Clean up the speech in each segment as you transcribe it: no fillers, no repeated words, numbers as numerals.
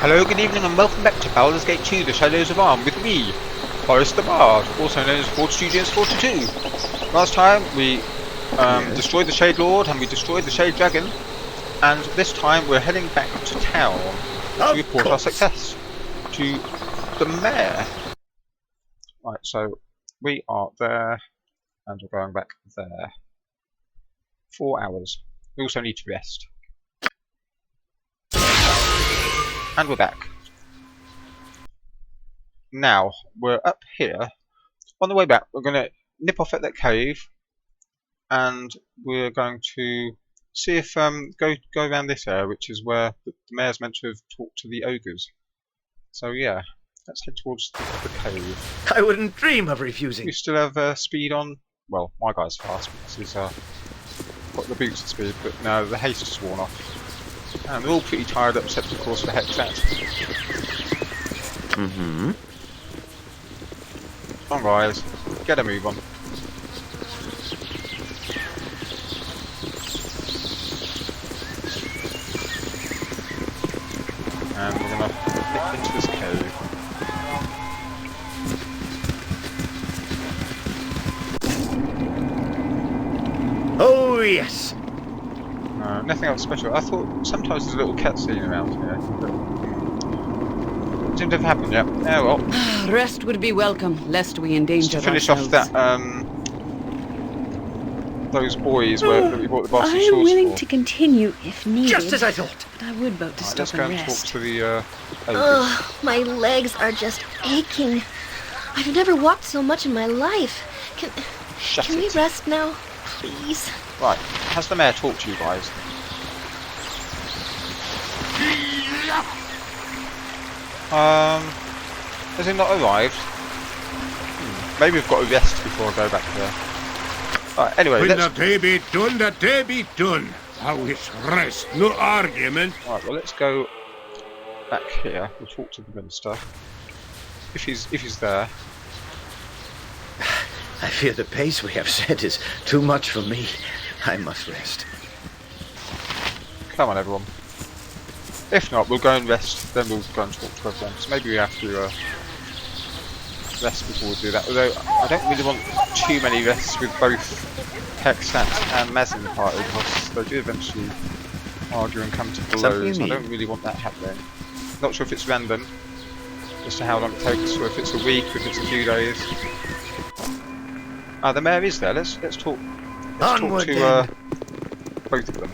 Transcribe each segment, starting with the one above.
Hello, good evening, and welcome back to Baldur's Gate 2, The Shadows of Arm, with me, Forrest the Bard, also known as Ford Studios 42. Last time we destroyed the Shade Lord and we destroyed the Shade Dragon, and this time we're heading back to town to report our success to the mayor. Right, so we are there, and we're going back there. 4 hours. We also need to rest. And we're back. Now, we're up here. On the way back, we're going to nip off at that cave, and we're going to see if go around this area, which is where the mayor's meant to have talked to the ogres. So yeah, let's head towards the cave. I wouldn't dream of refusing. We still have speed on. Well, my guy's fast because he's got the boots of speed, but no, the haste is worn off. And they're all pretty tired up, except of course for Hexat. Mm-hmm. Come on guys, get a move on. And we're gonna nip into this cave. Oh yes! Nothing else special. I thought sometimes there's a little cutscene around here, but it didn't have happened yet. Oh well. Rest would be welcome, lest we endanger Just to finish ourselves. off that, those boys that we bought the bastard I am swords willing for. to continue if needed. Just as I thought. But I would vote to Right, stop let's go and and talk rest. to the ogres. Ugh, my legs are just aching. I've never walked so much in my life. Shut Can we it. rest now, please? Right, has the mayor talked to you guys? Has he not arrived? Maybe we've got to rest before I go back there. Right, anyway, When let's... the day be done, the day be done. How is rest, no argument. Right, well, let's go back here. We'll talk to the minister. If he's there. I fear the pace we have set is too much for me. I must rest. Come on, everyone. If not, we'll go and rest, then we'll go and talk to everyone. So maybe we have to rest before we do that. Although, I don't really want too many rests with both Hexat and Maz in the party, because they do eventually argue and come to blows. I don't really want that happening. Not sure if it's random, as to how long it takes, or if it's a week, or if it's a few days. The mayor is there. Let's talk. Let's Onward, talk to both of them.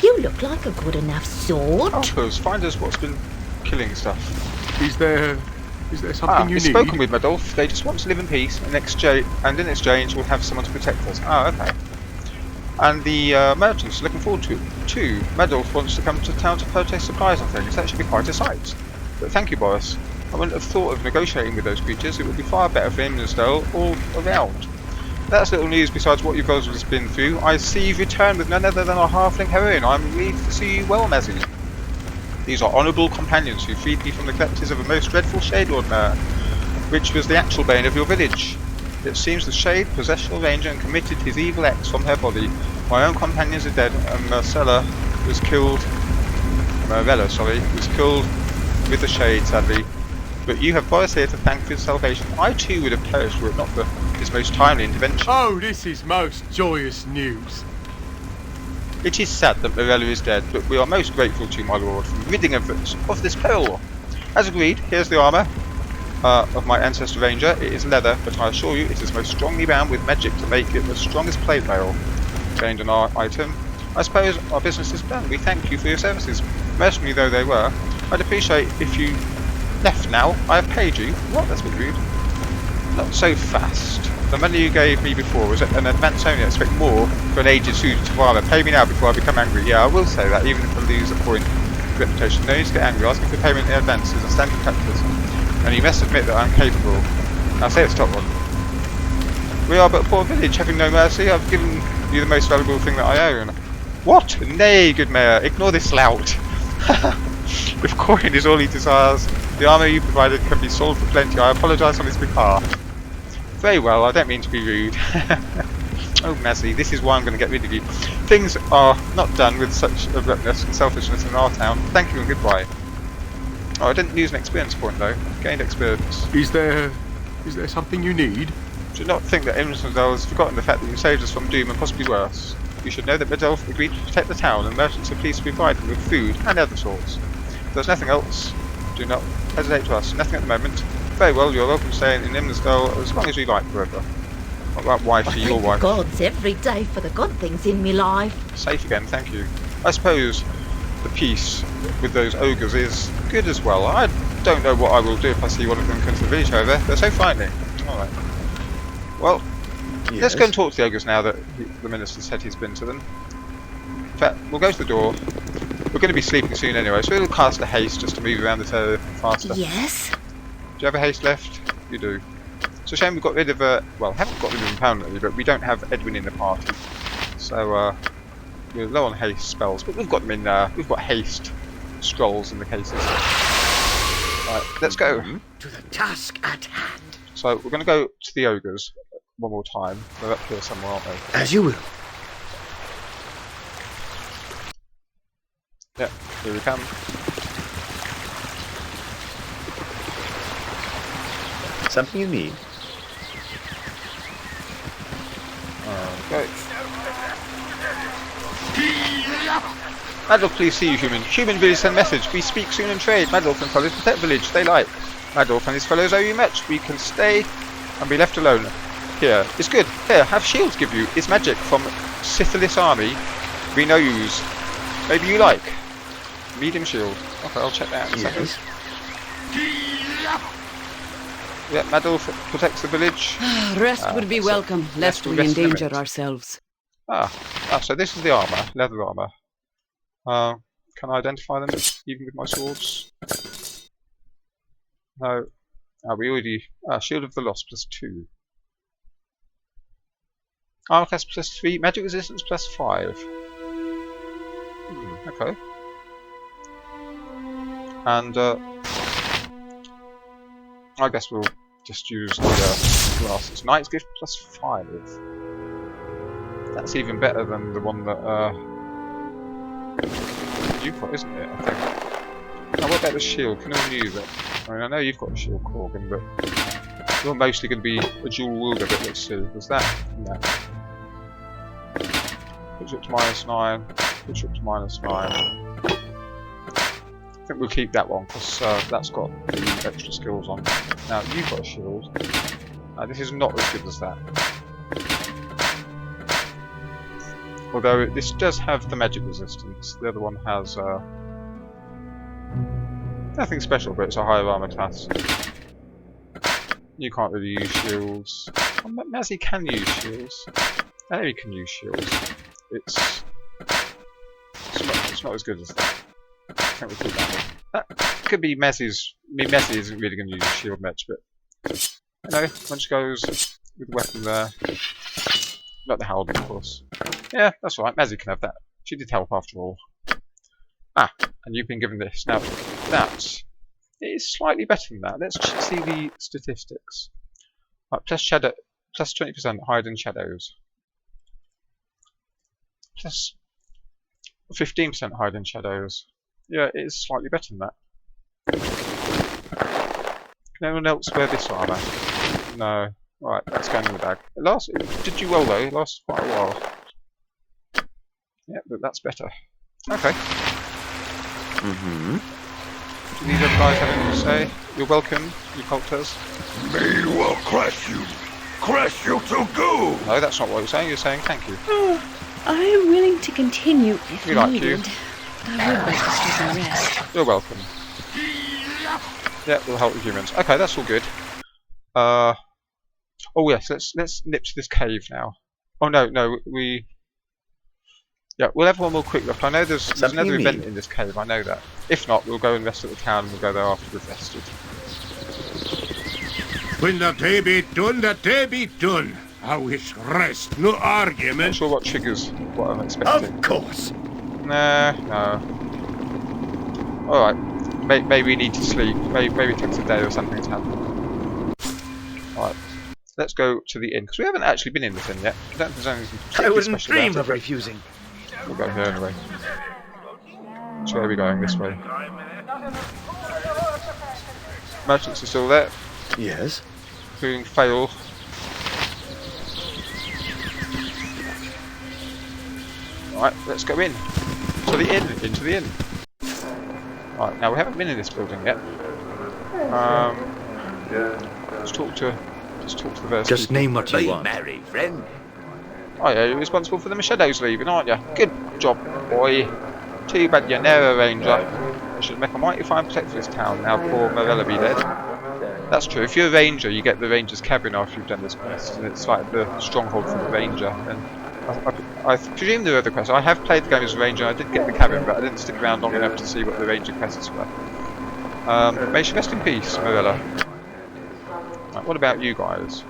You look like a good enough sword. Because find us what's been killing stuff. Is there something you we've need? spoken with Medolf. They just want to live in peace, and in exchange we'll have someone to protect us. Oh, okay. And the merchants are looking forward to it too. Medolf wants to come to town to purchase supplies and things. That should be quite a sight. But thank you, Boris. I wouldn't have thought of negotiating with those creatures. It would be far better for him and Estelle all around. That's little news besides what you guys have been through. I see you've returned with none other than our halfling heroine. I'm relieved to see you well, Mazzy. These are honourable companions who freed me from the clutches of a most dreadful Shade Lord mare, which was the actual bane of your village. It seems the Shade possessed your ranger and committed his evil acts from her body. My own companions are dead, and Marella was killed with the Shade, sadly. But you have Boris here to thank for his salvation. I too would have perished were it not for his most timely intervention. Oh, this is most joyous news. It is sad that Marella is dead, but we are most grateful to you, my lord, for ridding of this peril. As agreed, here's the armour of my ancestor ranger. It is leather, but I assure you it is most strongly bound with magic to make it the strongest plate mail. Gained an item. I suppose our business is done. We thank you for your services. Mercenary though they were, I'd appreciate if you left now. I have paid you. What? That's a bit rude. Not so fast. The money you gave me before was an advance only. I expect more for an aged student of armour. Pay me now before I become angry. Yeah, I will say that, even if I lose a point of reputation. No need to get angry. Asking for payment in advance is a standard practice. And you must admit that I'm capable. I'll say it's top one. We are but a poor village, having no mercy. I've given you the most valuable thing that I own. What? Nay, good mayor. Ignore this lout. If coin is all he desires, the armour you provided can be sold for plenty. I apologise on his behalf. Very well, I don't mean to be rude. Oh, Mazzy, this is why I'm going to get rid of you. Things are not done with such abruptness and selfishness in our town. Thank you and goodbye. Oh, I didn't use an experience point though. I gained experience. Is there something you need? Do not think that Imsendal has forgotten the fact that you saved us from doom and possibly worse. You should know that Medolf agreed to protect the town and merchants are pleased to provide them with food and other sorts. If there's nothing else, do not hesitate to ask. Nothing at the moment. Very well, you're welcome to stay in Imsendal as long as you like forever. Not that wife for your wife. Gods every day for the good things in me life. Safe again, thank you. I suppose the peace with those ogres is good as well. I don't know what I will do if I see one of them come to the village, however. They're so frightening. Alright. Well, let's go and talk to the ogres now that the minister said he's been to them. In fact, we'll go to the door. We're going to be sleeping soon anyway, so we'll cast a haste just to move around this area faster. Yes? Do you have a haste left? You do. It's a shame we got rid of well, haven't got rid of him permanently, but we don't have Edwin in the party. So, we're low on haste spells, but we've got them in, we've got haste scrolls in the cases. Right, let's go. To the task at hand. So, we're going to go to the ogres one more time. They're up here somewhere, aren't they? As you will. Yeah, here we come. Something you need? Okay. Madolf, please see you, human. Human village send message. We speak soon and trade. Madolf and fellows protect village. They like. Madolf and his fellows owe you much. We can stay and be left alone. Here. It's good. Here, have shields give you. It's magic from Syphilis army. We no use. Maybe you like. Medium shield. Okay, I'll check that out in a second. Yeah, Madolf protects the village. Rest would be welcome, lest we endanger ourselves. So this is the armour, leather armour. Can I identify them even with my swords? No. We already... Shield of the Lost +2. Armor class +3, magic resistance +5. Okay. And I guess we'll just use the glasses. Knight's Gift +5. That's even better than the one that you've got, isn't it? I think. Now, what about the shield? Can anyone use it? I mean, I know you've got a shield, Corgan, but you're mostly going to be a dual wielder. But let's see. Was that? No. Push it to -9. Push it to -9. I think we'll keep that one because that's got the extra skills on. Now you've got a shield. This is not as good as that. Although this does have the magic resistance. The other one has nothing special, but it's a higher armor class. You can't really use shields. Well, Mazzy can use shields. He can use shields. It's not as good as that. I think we'll keep that one. That could be Mazzy's. I mean, Mazzy isn't really going to use a shield much, but you know, when she goes with the weapon there, not the Halberd, of course. Yeah, that's all right. Mazzy can have that. She did help after all. And you've been given this. Now, that is slightly better than that. Let's see the statistics. Right, plus 20% hide in shadows. Plus 15% hide in shadows. Yeah, it is slightly better than that. Can anyone else wear this armour? No. Right, that's going in the bag. It did you well though, it lasted quite a while. Yeah, but that's better. Okay. Do these other guys have anything to say? You're welcome, you culters. May will crush you. Crush you to goo! No, that's not what you're saying. You're saying thank you. Oh, I am willing to continue if We like needed. you. I would like to stop and rest. You're welcome. Yeah, we'll help the humans. Okay, that's all good. Oh yes, let's nip to this cave now. Oh no, yeah, we'll have one more quick look. I know there's another event in this cave, I know that. If not, we'll go and rest at the town and we'll go there after we've rested. When the day be done, the day be done. I wish rest, no argument. Not sure what triggers what I'm expecting. Of course. No. Alright. Maybe we need to sleep. Maybe it takes a day or something to happen. Alright. let's go to the inn, because we haven't actually been in this inn yet. I don't think there's anything I particularly wouldn't special dream about of it, refusing. but we'll go here anyway. So where are we going? This way. Merchants are still there, Yes? including Fail. Alright, let's go in. To the inn, into the inn. Alright, now we haven't been in this building yet. Let's talk to the various Just people. name what you want. merry friend. Oh yeah, you're responsible for the Machedo's leaving, aren't you? Good job, boy. Too bad you're never a ranger. I should make a mighty fine protector for this town, now poor Morella be dead. That's true, if you're a ranger, you get the ranger's cabin after you've done this quest, and it's like the stronghold for the ranger. And I presume there are other quests. I have played the game as a ranger, I did get the cabin, but I didn't stick around long enough to see what the ranger quests were. May she rest in peace, Morella. Right, what about you guys?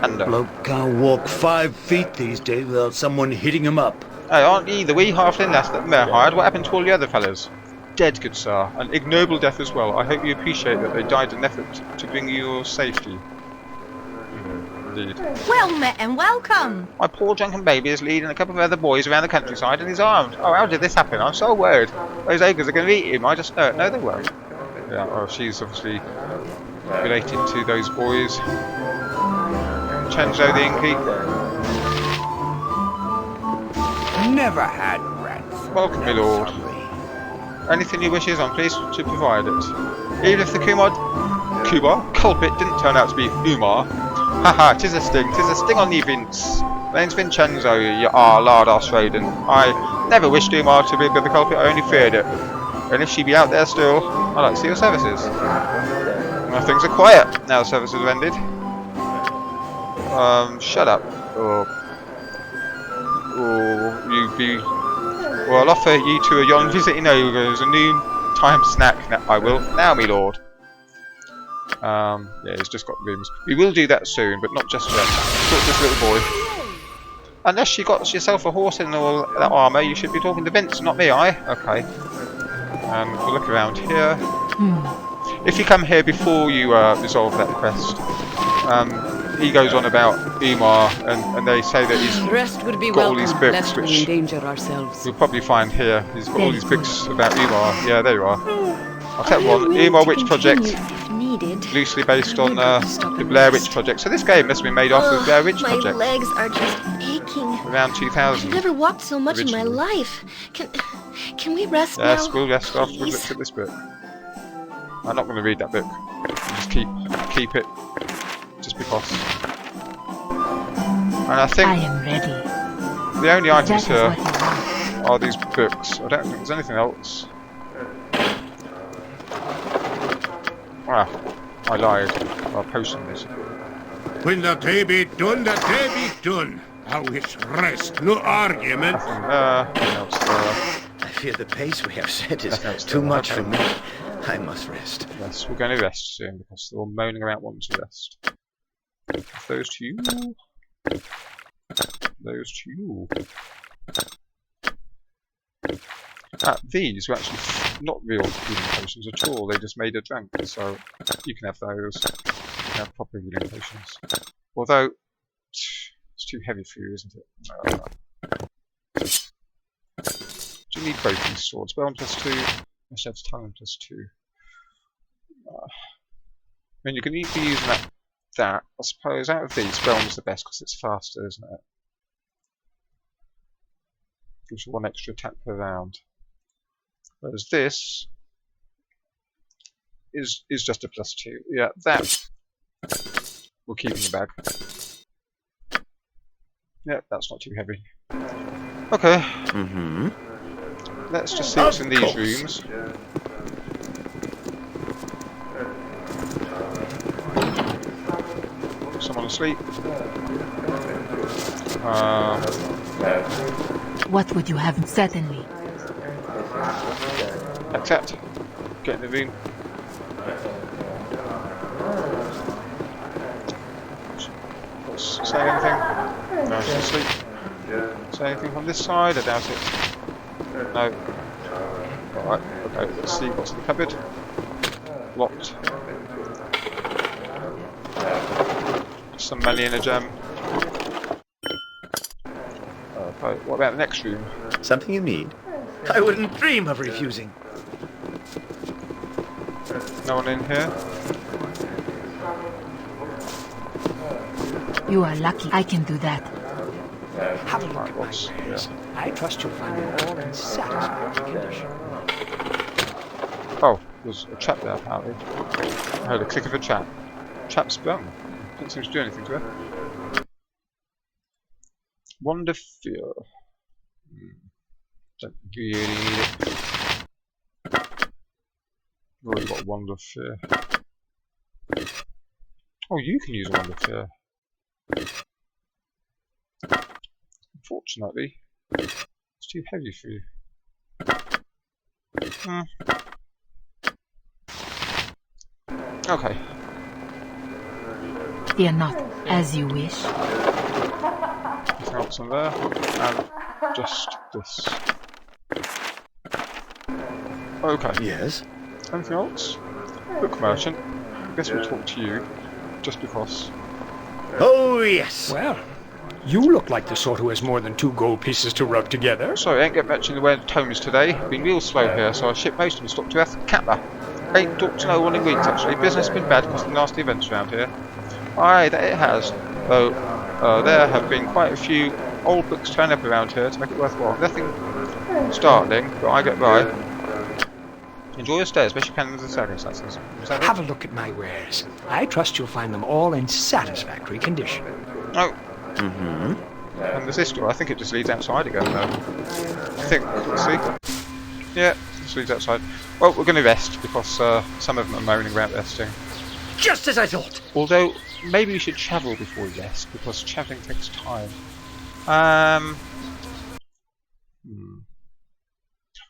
Bloke can't walk 5 feet these days without someone hitting him up. Hey, aren't ye the wee halfling lass that Mer hired? What happened to all the other fellas? Dead, good sir. An ignoble death as well. I hope you appreciate that they died in an effort to bring you your safety. Indeed. Well met and welcome. My poor drunken baby is leading a couple of other boys around the countryside in his arms. Oh, how did this happen? I'm so worried. Those ogres are going to eat him. I just know it. No, they won't. Yeah, well, she's obviously related to those boys. Chenzo the Inky. Never had rats. Welcome, my lord. Anything you wish is, I'm pleased to provide it. Even if the Kubar culprit didn't turn out to be Umar. Haha, 'tis a sting on thee, Vince. My name's Vincenzo, you are lard-ass Raiden. I never wished Umar to be the culprit, I only feared it. And if she be out there still, I'd like to see your services. Well, things are quiet now the services have ended. Shut up. Or you be... Well, I'll offer ye to a young visiting ogre as a noontime snack. I will. Now, me lord. Yeah, he's just got rooms. We will do that soon, but not just yet. Talk to this little boy. Unless you got yourself a horse in all that armour, you should be talking to Vince, not me, Okay. We'll look around here. If you come here before you resolve that quest, he goes on about Umar, and they say that he's Rest would be got all welcome, these books, lest we which endanger ourselves. you'll probably find here. He's got all these books about Umar. Yeah, there you are. I'll take I'm one. willing Umar to Witch Project, continue if needed. loosely based on Stop the and Blair rest. Witch Project. So this game must have been made off the Blair Witch My Project legs are just aching. around I've 2000. never walked so much in my Originally. life. Can we rest Yes, now? we'll rest after we've Please? looked at this book. I'm not going to read that book. Just keep it, just because. And I think am ready. the only items That is here what you want. are these books. I don't think there's anything else. Ah, I lied. Our potions. When the day be done, the day be done. How it's rest, no argument. Nothing there. Nothing else there. I fear the pace we have set is Nothing else too there. much Okay. for me. I must rest. Yes, we're going to rest soon because they're all moaning about wanting to rest. Those to you. Those to you. These were actually not real healing potions at all. They just made a drink, so you can have those. You can have proper healing potions. Although it's too heavy for you, isn't it? Do you need both these swords? Spell +2. Machete talent +2. I mean, you can be using that. I suppose out of these, Spellman's the best because it's faster, isn't it? Gives you 1 extra attack per round. Whereas this is just a +2. Yeah, that we'll keep in the bag. Yeah, that's not too heavy. Okay. Let's just see what's in these rooms. Someone asleep. What would you have certainly? Accept. Get in the room. Say anything? No, she's asleep. Say anything from this side? I doubt it. No. Alright, okay, let's see what's in the cupboard. Locked. some money in a gem. Okay, what about the next room? Something you need? I wouldn't dream of refusing. No one in here? You are lucky I can do that. Have a look Right, at my what's wares. here? I trust you'll find them all in satisfactory condition. Oh, there's a trap there apparently. I heard a click of a trap. Trap sprung. Didn't seem to do anything to it. Wonder Fear. Don't really need it. I've already got Wonder Fear. Oh, you can use Wonder Fear. Unfortunately, it's too heavy for you. Okay. Fear not, as you wish. Nothing else in there. And just this. Okay. Yes? Anything else? Look, merchant. I guess we'll talk to you. Just because. Oh, yes! Well, you look like the sort who has more than 2 gold pieces to rub together. Sorry, I ain't getting much in the way of tomes today. Been real slow here, so I shipped most of them stock to Kappa. Ain't talked to no one in weeks actually. Business has been bad because of the nasty events around here. Aye, that it has. Though there have been quite a few old books turning up around here to make it worthwhile. Nothing startling, but I get by. Enjoy your stay, especially under the circumstances. Have a look at my wares. I trust you'll find them all in satisfactory condition. Oh. Mm-hmm. And there's this door. I think it just leads outside again though. I think. Let's see. Yeah, it just leads outside. Well, we're going to rest because some of them are moaning about resting. Just as I thought! Although, maybe we should travel before we rest because travelling takes time.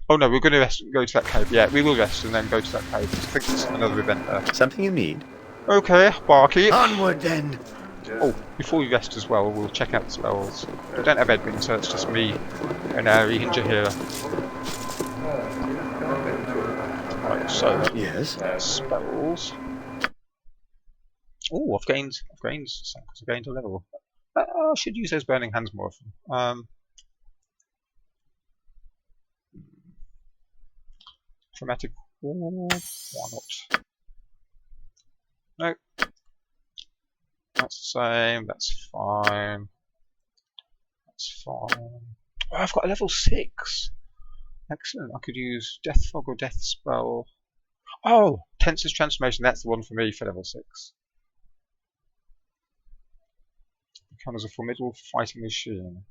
Oh no, we're going to rest and go to that cave. Yeah, we will rest and then go to that cave. I think there's another event there. Something you need? Okay, Barky. Onward then! Oh, before we rest as well, we'll check out the spells. We don't have Edwin, so it's just me and Ari and Jahira. Right, so Yes? spells. Oh, I've gained some because I gained a level. I should use those burning hands more often. Chromatic orb, why not? No. That's the same, that's fine. That's fine. Oh, I've got a level 6! Excellent, I could use Death Fog or Death Spell. Oh! Tensor's Transformation, that's the one for me for level 6. Become as a formidable fighting machine.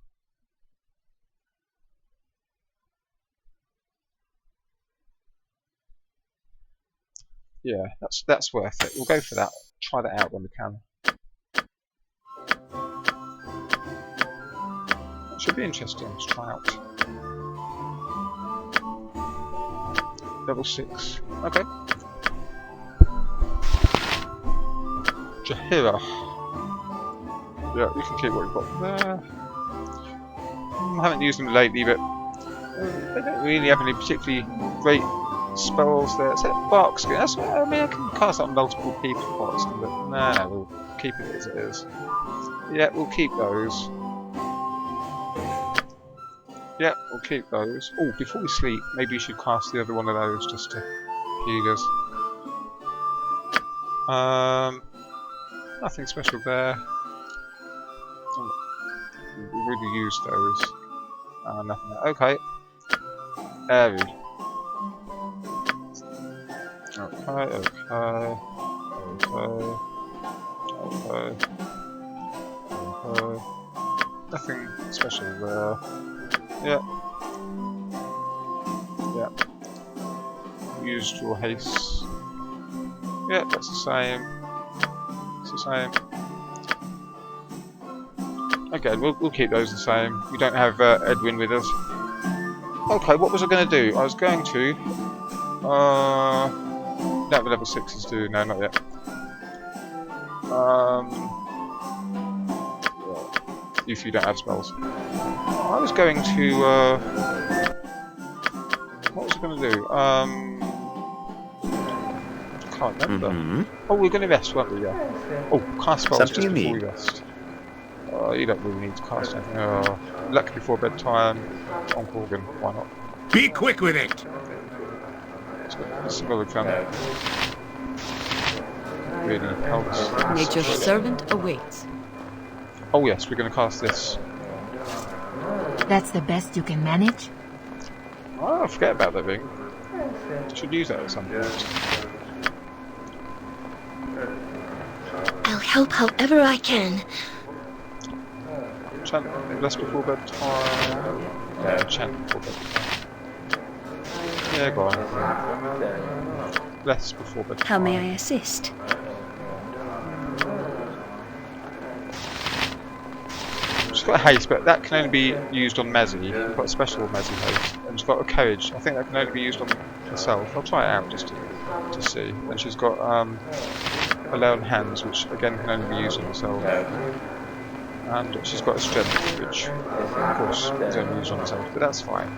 Yeah, that's worth it. We'll go for that. Try that out when we can. It should be interesting to try out. Level 6. Okay. Jahira. Yeah, you can keep what you've got there. I haven't used them lately, but they don't really have any particularly great spells there. Except Bark Skin. I mean, I can cast on multiple people, but no, we'll keep it as it is. Yeah, we'll keep those. Yeah, we'll keep those. Oh, before we sleep, maybe we should cast the other one of those just to heal us. Nothing special there. We really use those. Nothing there. Okay. Airy. Okay. Nothing special there. Yeah. Yeah. Used your haste. Yeah, that's the same. It's the same. Okay, we'll keep those the same. We don't have Edwin with us. Okay, what was I going to do? I was going to... don't have level 6s do. No, not yet. If you don't have spells. I was going to... what was I going to do? can't remember. Oh, we're going to rest, weren't we? Yeah. Oh, cast spells Something just you before need. we rest. You don't really need to cast anything. Luck before bedtime. On Corgan, why not? Be quick with it! It's really fun. Really helps. Nature's servant awaits. Oh yes, we're going to cast this. That's the best you can manage? Oh, I forget about that ring. Should use that at some point. I'll help however I can. Chant less before bedtime. Yeah, chant before bedtime. Yeah, go on. Less before bedtime. How may I assist? She's got a haste, but that can only be used on Mezzy. She's got a special Mezzy haste. And she's got a courage. I think that can only be used on herself. I'll try it out just to see. And she's got a lay on hands, which again can only be used on herself. And she's got a strength, which of course is only used on herself, but that's fine.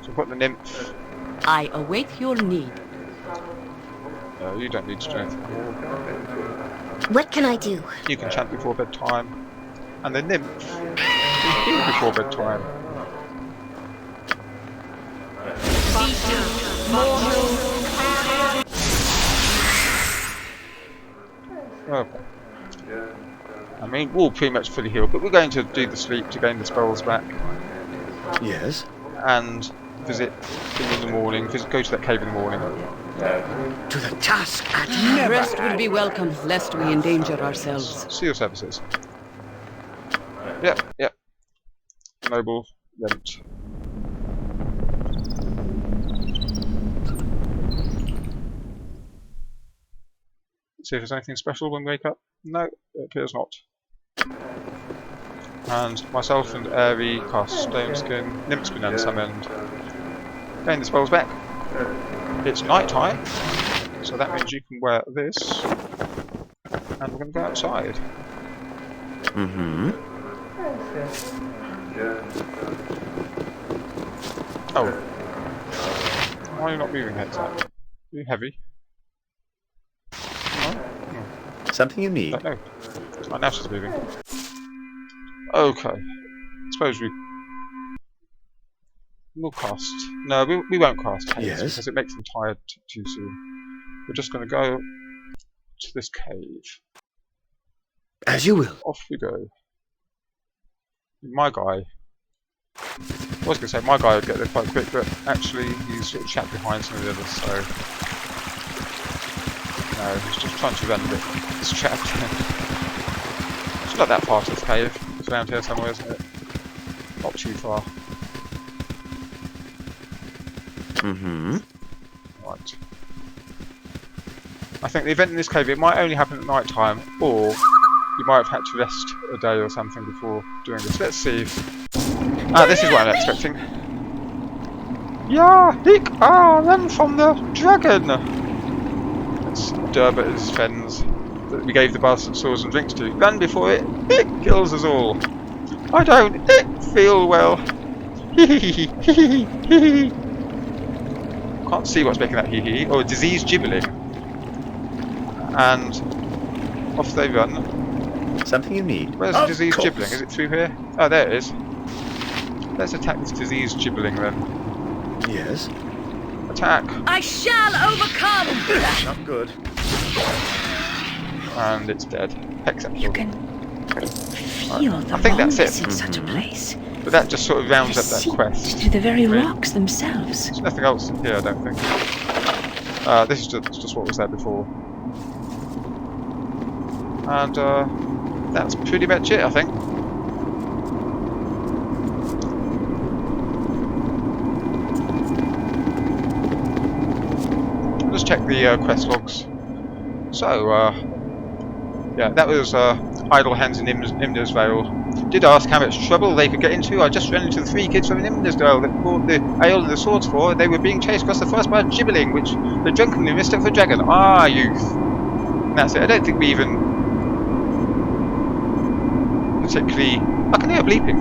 So I've got the nymph. I await your need. No, you don't need strength. What can I do? You can chant before bedtime. And the nymph can heal before bedtime. Okay. I mean, we're all pretty much fully healed, but we're going to do the sleep to gain the spells back. Yes? And visit in the morning, go to that cave in the morning. To the task at never. Rest would be welcome, lest we endanger ourselves. See your services. Yep. Noble, Lent. See if there's anything special when we wake up. No, it appears not. And myself and Airy cast Stone Skin. Nymph's been unsummoned. Gain the spells back. It's night time, so that means you can wear this. And we're going to go outside. Oh. Why are you not moving headset? Are you heavy? Something you need. No. Right, now she's moving. Okay. Suppose we'll cast. No, we won't cast haste because it makes them tired too soon. We're just going to go to this cave. As you will. Off we go. My guy. I was going to say my guy would get there quite quick, but actually he's sort of trapped behind some of the others, so. No, he's just trying to run a bit. He's trapped. It's not that far to this cave. It's around here somewhere, isn't it? Not too far. Right. I think the event in this cave, it might only happen at night time, or you might have had to rest a day or something before doing this. Let's see. This is what I'm expecting. Yeah, run from the dragon! It's Durbert his friends that we gave the bastard swords and drinks to. Run before it kills us all. I don't feel well. Can't see what's making that hee-hee. Oh, disease gibbling. And off they run. Something you need. Where's the disease gibbling? Is it through here? Oh, there it is. Let's attack this disease gibbling then. Yes. Attack. I shall overcome! Not good. And it's dead. Hexapple. You can feel the I think that's rawness it. in such a place. But that just sort of rounds up that Seeped quest. through the very rocks themselves. There's nothing else in here, I don't think. This is just what was there before. And that's pretty much it, I think. Let's check the quest logs. So, yeah, that was Idle Hands in Imnersvale. Did ask how much trouble they could get into. I just ran into the 3 kids from Imnersvale that bought the ale and the swords for. They were being chased across the forest by a gibberling, which they drunkenly mistook for a dragon. Ah, youth. And that's it. I don't think we even particularly... I can hear a bleeping.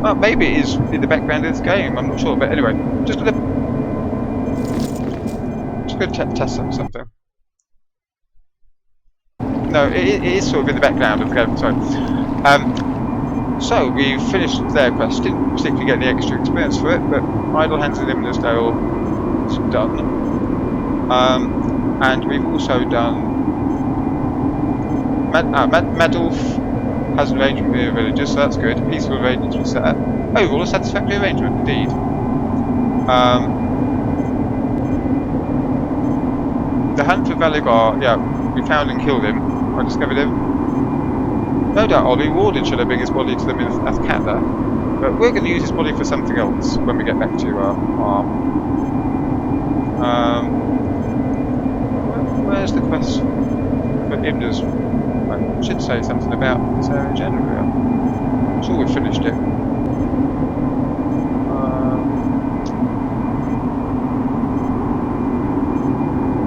Well, maybe it is in the background of this game, I'm not sure, but anyway, just gonna test something. No, it is sort of in the background of the game, sorry. So, we finished their quest, didn't particularly get any extra experience for it, but Idle Hands and Imminasdale is done. And we've also done... Madolf has an arrangement with the villagers, so that's good. Peaceful arrangements set up. Overall, a satisfactory arrangement, indeed. The hunt for Valigar, yeah, we found and killed him. I discovered him. No doubt I'll be rewarded should I bring his body to the Myth Athkanda, but we're going to use his body for something else when we get back to where's the quest for Imda's? I should say something about this area generally. I'm sure we've finished it.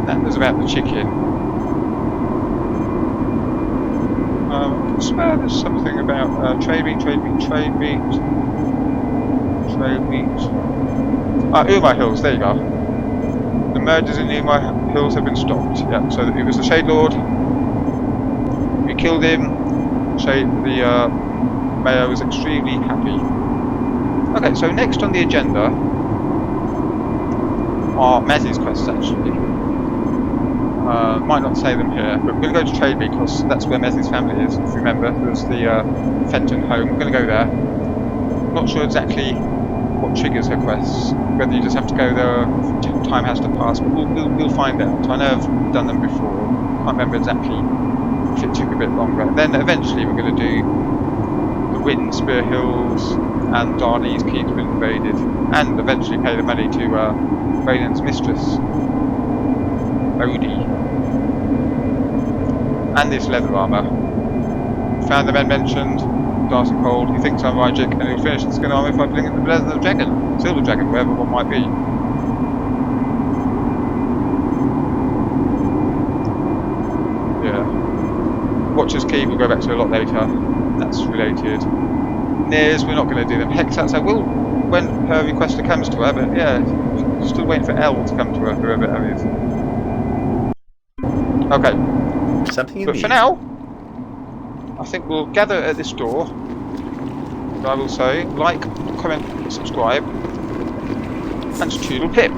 That was about the chicken. I swear there's something about trade meat. Umar Hills, there you go. The murders in the Umar Hills have been stopped. Yeah, so it was the Shade Lord. We killed him. The mayor was extremely happy. Okay, so next on the agenda are Mazzy's quests actually. Might not say them here, but we're going to go to Trade Me because that's where Mazzy's family is. If you remember, there's the Fenton home. We're going to go there. Not sure exactly what triggers her quests. Whether you just have to go there, time has to pass, but we'll find out. I know I've done them before. Can't remember exactly if it took a bit longer. And then eventually we're going to do the Witten Spear Hills and Darnese Keep's been invaded, and eventually pay the money to Raylan's mistress, Odie. And this leather armour. Found the men mentioned, Dark and Cold. He thinks I'm Ryjik, and he'll finish the skin armour if I bring in the leather of the dragon, silver dragon, wherever one might be. Yeah. Watcher's Key we'll go back to a lot later. That's related. Nears, we're not going to do them. Hexats I will when her requester comes to her, but yeah, still waiting for L to come to her, whoever that is. Okay. Something but for now, I think we'll gather at this door. And I will say, like, comment, subscribe, and toodle pip.